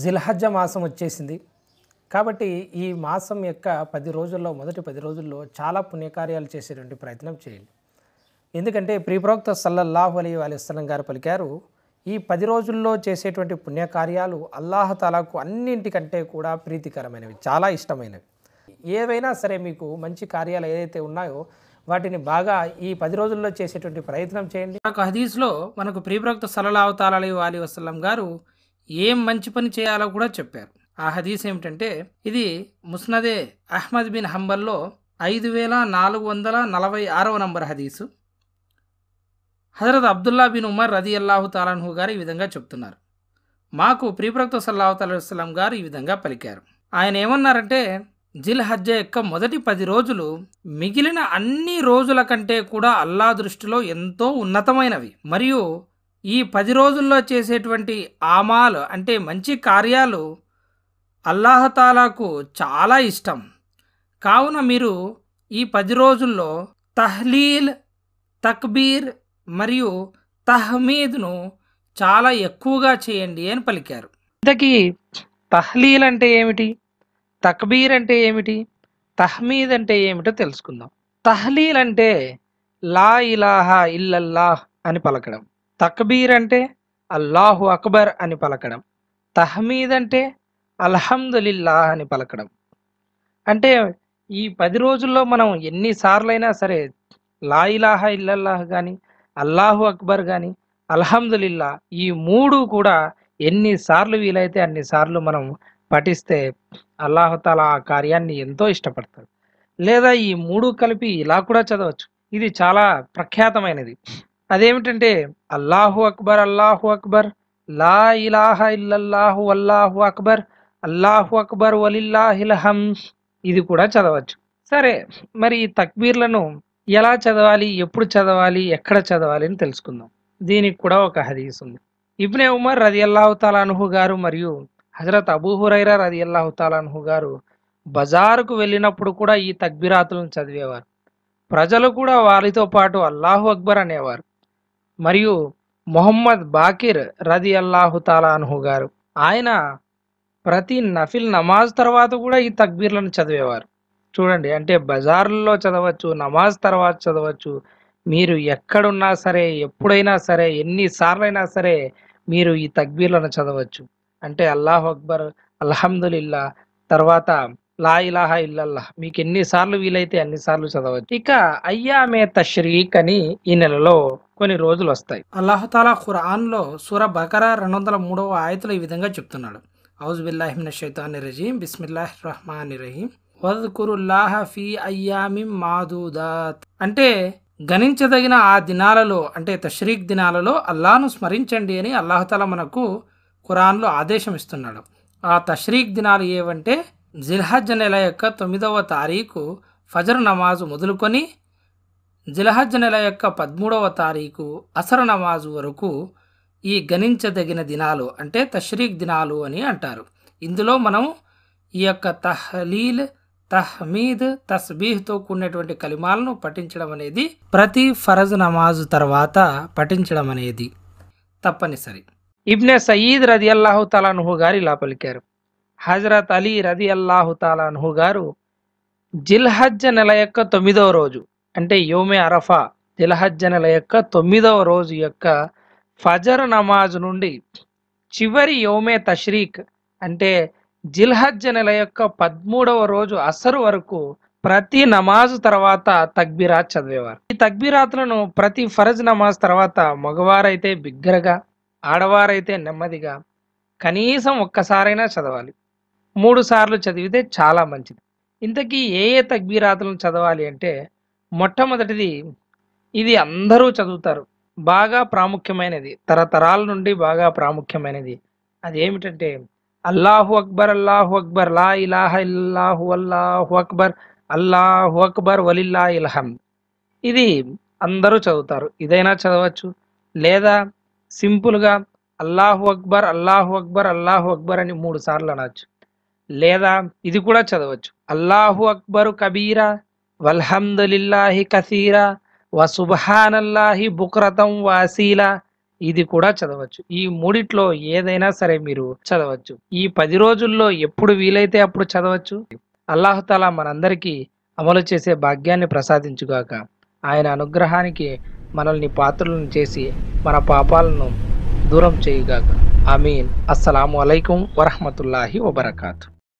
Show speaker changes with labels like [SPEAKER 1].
[SPEAKER 1] జిల్హజ్జ మాసం వచ్చేసింది. కాబట్టి ఈ మాసం యొక్క 10 రోజుల్లో మొదటి 10 రోజుల్లో చాలా పుణ్యకార్యాలు చేసేటువంటి ప్రయత్నం చేయండి. ఎందుకంటే ప్రవక్త సల్లల్లాహు అలైహి వసల్లం గారు పలికారు, ఈ 10 రోజుల్లో చేసేటువంటి పుణ్యకార్యాలు అల్లాహ్ తాలాకు అన్నింటికంటే కూడా ప్రీతికరమైనవి, చాలా ఇష్టమైనవి. ఏవైనా సరే మీకు మంచి కార్యాలు ఏదైతే ఉన్నాయో వాటిని బాగా ఈ 10 రోజుల్లో చేసేటువంటి ప్రయత్నం చేయండి. ఒక హదీస్లో మనకు ప్రవక్త సల్లల్లాహు అలైహి వసల్లం గారు ఏం మంచి పని చేయాలో కూడా చెప్పారు. ఆ హదీస్ ఏమిటంటే, ఇది ముస్నదే అహ్మద్ బిన్ హంబల్లో 5446వ నంబర్ హదీసు. హజరత్ అబ్దుల్లా బిన్ ఉమర్ రదియల్లాహు తాలా అన్హు గారు ఈ విధంగా చెప్తున్నారు, మాకు ప్రవక్త సల్లల్లాహు అలైహి వసల్లం గారు ఈ విధంగా పలికారు. ఆయన ఏమన్నారంటే, జిల్హజ్జ యొక్క మొదటి 10 రోజులు మిగిలిన అన్ని రోజుల కంటే కూడా అల్లాహ్ దృష్టిలో ఎంతో ఉన్నతమైనవి. మరియు ఈ 10 రోజుల్లో చేసేటువంటి ఆమాలు అంటే మంచి కార్యాలు అల్లాహతాలాకు చాలా ఇష్టం. కావున మీరు ఈ 10 రోజుల్లో తహ్లీల్, తక్బీర్ మరియు తహ్మీద్ను చాలా ఎక్కువగా చేయండి అని పలికారు. ఇంతకీ తహ్లీల్ అంటే ఏమిటి, తక్బీర్ అంటే ఏమిటి, తహ్మీద్ అంటే ఏమిటో తెలుసుకుందాం. తహ్లీల్ అంటే లా ఇలాహా ఇల్లల్లాహ్ అని పలకడం, తక్బీర్ అంటే అల్లాహు అక్బర్ అని పలకడం, తహ్మీద్ అంటే అల్హమ్దులిల్లాహ్ అని పలకడం. అంటే ఈ 10 రోజుల్లో మనం ఎన్నిసార్లైనా సరే లా ఇలాహా ఇల్లల్లాహ్ కానీ, అల్లాహు అక్బర్ కానీ, అల్హమ్దులిల్లా ఈ 3 కూడా ఎన్నిసార్లు వీలైతే అన్నిసార్లు మనం పఠిస్తే అల్లాహుతాలా ఆ కార్యాన్ని ఎంతో ఇష్టపడతాడు. లేదా ఈ 3 కలిపి ఇలా కూడా చదవచ్చు. ఇది చాలా ప్రఖ్యాతమైనది. అదేమిటంటే అల్లాహు అక్బర్, లా ఇలాహా ఇల్లల్లాహు వల్లాహు అక్బర్ వలిల్లాహిల్ హమ్ద్. ఇది కూడా చదవచ్చు. సరే, మరి ఈ తక్బీర్లను ఎలా చదవాలి, ఎప్పుడు చదవాలి, ఎక్కడ చదవాలి అని తెలుసుకుందాం. దీనికి కూడా ఒక హదీస్ ఉంది. ఇబ్నే ఉమర్ రదియల్లాహు తాలా అన్హు గారు మరియు హజరత్ అబూ హురైరా రదియల్లాహు తాలా అన్హు గారు బజారుకు వెళ్ళినప్పుడు కూడా ఈ తక్బీరాతులను చదివేవారు. ప్రజలు కూడా వారితో పాటు అల్లాహు అక్బర్ అనేవారు. మరియు మొహమ్మద్ బాకిర్ రదియల్లాహు తాలా అన్హు గారు, ఆయన ప్రతి నఫిల్ నమాజ్ తర్వాత కూడా ఈ తక్బీర్లను చదివేవారు. చూడండి, అంటే బజార్లలో చదవచ్చు, నమాజ్ తర్వాత చదవచ్చు. మీరు ఎక్కడున్నా సరే, ఎప్పుడైనా సరే, ఎన్నిసార్లైనా సరే మీరు ఈ తక్బీర్లను చదవచ్చు. అంటే అల్లాహు అక్బర్, అల్హమ్దులిల్లా, తర్వాత లా ఇలాహా ఇల్లల్లాహ్ మీకు ఎన్నిసార్లు వీలైతే అన్నిసార్లు చదవచ్చు. ఇక అయ్యామే తష్రీక్ అని ఈ నెలలో కొన్ని రోజులు వస్తాయి. అల్లాహుతాలా ఖురాన్లో సూరా బకరా 203వ ఆయతలో ఈ విధంగా చెప్తున్నాడు, ఔజు బిల్లాహి మినష్ షైతానిర్ రజీం, బిస్మిల్లాహిర్ రహ్మానిర్ రహీం, వజ్కురుల్లాహ ఫీ అయ్యామిన్ మాదూదాత్. అంటే గణించదగిన ఆ దినాలలో, అంటే తష్రీక్ దినాలలో అల్లాహ్ను స్మరించండి అని అల్లాహుతాలా మనకు ఖురాన్లో ఆదేశం ఇస్తున్నాడు. ఆ తష్రీక్ దినాలు ఏవంటే జిల్హజ్ నెల యొక్క 9వ తారీఖు ఫజర్ నమాజు మొదలుకొని జిల్హజ్ నెల యొక్క 13వ తారీఖు అసర్ నమాజు వరకు ఈ గణించదగిన దినాలు అంటే తష్రీక్ దినాలు అని అంటారు. ఇందులో మనం ఈ యొక్క తహ్లీల్, తహ్మీద్, తస్బీహ్తో కూడినటువంటి కలిమాలను పఠించడం అనేది ప్రతి ఫరజ్ నమాజు తర్వాత పఠించడం అనేది తప్పనిసరి. ఇబ్నే సయీద్ రదియల్లాహు తాలా అన్హు గారు ఇలా పలికారు, హజరత్ అలీ రదియల్లాహు తాలా అన్హు గారు జిల్హజ్ నెల యొక్క 9వ రోజు అంటే యోమే అరఫా, జిల్హజ్ నెల యొక్క 9వ రోజు యొక్క ఫజర్ నమాజ్ నుండి చివరి యోమే తష్రీక్ అంటే జిల్హజ్ నెల యొక్క 13వ రోజు అసరు వరకు ప్రతి నమాజు తర్వాత తక్బీరాత్ చదివేవారు. ఈ తక్బీరాత్లను ప్రతి ఫరజ్ నమాజ్ తర్వాత మగవారైతే బిగ్గరగా, ఆడవారైతే నెమ్మదిగా కనీసం ఒక్కసారైనా చదవాలి. 3 సార్లు చదివితే చాలా మంచిది. ఇంతకీ ఏ ఏ తక్బీరాతులను చదవాలి అంటే, మొట్టమొదటిది ఇది అందరూ చదువుతారు, బాగా ప్రాముఖ్యమైనది, తరతరాల నుండి బాగా ప్రాముఖ్యమైనది. అదేమిటంటే అల్లాహు అక్బర్ లా ఇలాహా ఇల్లల్లాహు అల్లాహు అక్బర్ వలిల్లాహిల్ హమ్ద్. ఇది అందరూ చదువుతారు. ఇదైనా చదవచ్చు, లేదా సింపుల్గా అల్లాహు అక్బర్ అని 3 సార్లు అనొచ్చు. లేదా ఇది కూడా చదవచ్చు, అల్లాహు అక్బరు కబీరా వల్హమ్దులిల్లాహి కసీరా వసుబ్హానల్లాహి బుక్రతం వాసీలా. ఇది కూడా చదవచ్చు. ఈ మూడిట్లో ఏదైనా సరే మీరు చదవచ్చు. ఈ 10 రోజుల్లో ఎప్పుడు వీలైతే అప్పుడు చదవచ్చు. అల్లాహుతాలా మనందరికీ అమలు చేసే భాగ్యాన్ని ప్రసాదించుగాక. ఆయన అనుగ్రహానికి మనల్ని పాత్రులను చేసి మన పాపాలను దూరం చేయుగాక. ఆమీన్. అస్సలాము అలైకుం వరహ్మతుల్లాహి వబరకాతు.